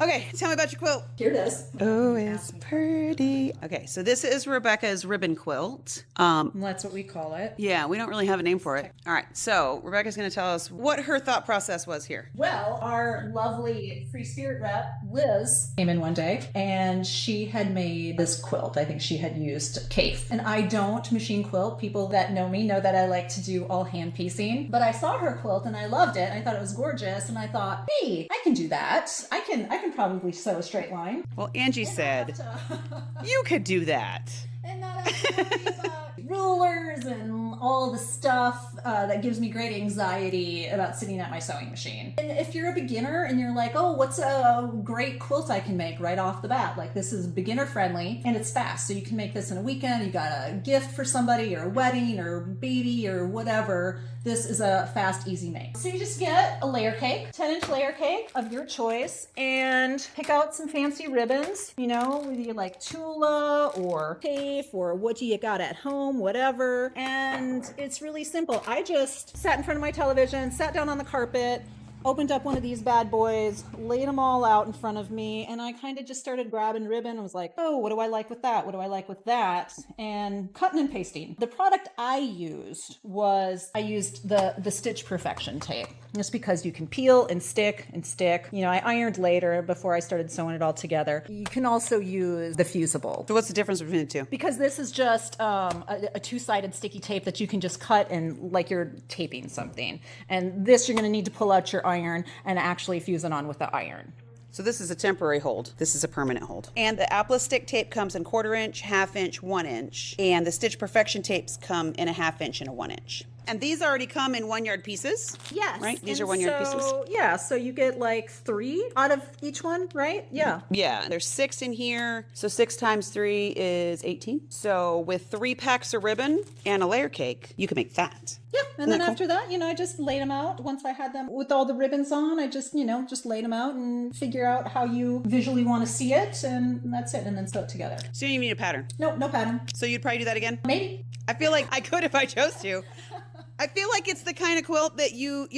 Okay, tell me about your quilt. Here it is. Oh, it's pretty. Okay, so this is Rebecca's ribbon quilt. That's what we call it. Yeah, we don't really have a name for it. All right, so Rebecca's going to tell us what her thought process was here. Well, our lovely free spirit rep, Liz, came in one day and she had made this quilt. I think she had used Cafe. And I don't machine quilt. People that know me know that I like to do all hand piecing. But I saw her quilt and I loved it. I thought it was gorgeous. And I thought, hey, I can do that. I can probably sew a straight line. Well, Angie said, you could do that. And not have to worry about rulers and all the stuff that gives me great anxiety about sitting at my sewing machine. And if you're a beginner and you're like, oh, what's a great quilt I can make right off the bat? Like, this is beginner friendly and it's fast. So you can make this in a weekend. You got a gift for somebody or a wedding or baby or whatever. This is a fast, easy make. So you just get a layer cake, 10-inch layer cake of your choice, and pick out some fancy ribbons, you know, whether you like Tula or Tape or what do you got at home, whatever. And it's really simple. I just sat in front of my television, sat down on the carpet, opened up one of these bad boys, laid them all out in front of me, and I kind of just started grabbing ribbon and was like, oh, what do I like with that? What do I like with that? And cutting and pasting. The product I used the Stitch Perfection tape. Just because you can peel and stick and stick. You know, I ironed later before I started sewing it all together. You can also use the fusible. So what's the difference between the two? Because this is just a two-sided sticky tape that you can just cut and like you're taping something. And this you're going to need to pull out your iron and actually fuse it on with the iron. So this is a temporary hold. This is a permanent hold. And the Apple stick tape comes in 1/4 inch, 1/2 inch, 1 inch. And the Stitch Perfection tapes come in a 1/2 inch and a 1 inch. And these already come in 1 yard pieces. Yes. Right? These are 1 yard pieces. Yeah. So you get like 3 out of each one, right? Yeah. Yeah. There's 6 in here. So 6 times 3 is 18. So with 3 packs of ribbon and a layer cake, you can make that. Yeah. And then after that, you know, I just laid them out. Once I had them with all the ribbons on, I just, you know, just laid them out and figure out how you visually want to see it. And that's it. And then sew it together. So you need a pattern. No pattern. So you'd probably do that again? Maybe. I feel like I could if I chose to. I feel like it's the kind of quilt that you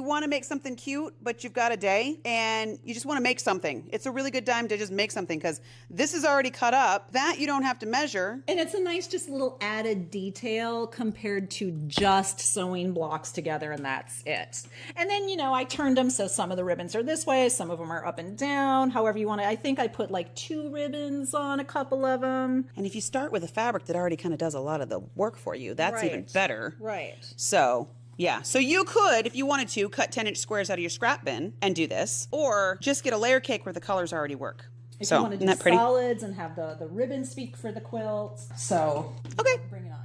want to make something cute, but you've got a day and you just want to make something. It's a really good time to just make something because this is already cut up. That you don't have to measure. And it's a nice just little added detail compared to just sewing blocks together and that's it. And then, you know, I turned them so some of the ribbons are this way, some of them are up and down, however you want to. I think I put like 2 ribbons on a couple of them. And if you start with a fabric that already kind of does a lot of the work for you, that's even better. Right. So, yeah. So you could, if you wanted to, cut 10-inch squares out of your scrap bin and do this, or just get a layer cake where the colors already work. If you want to do solids and have the ribbon speak for the quilt. So, okay. Bring it on.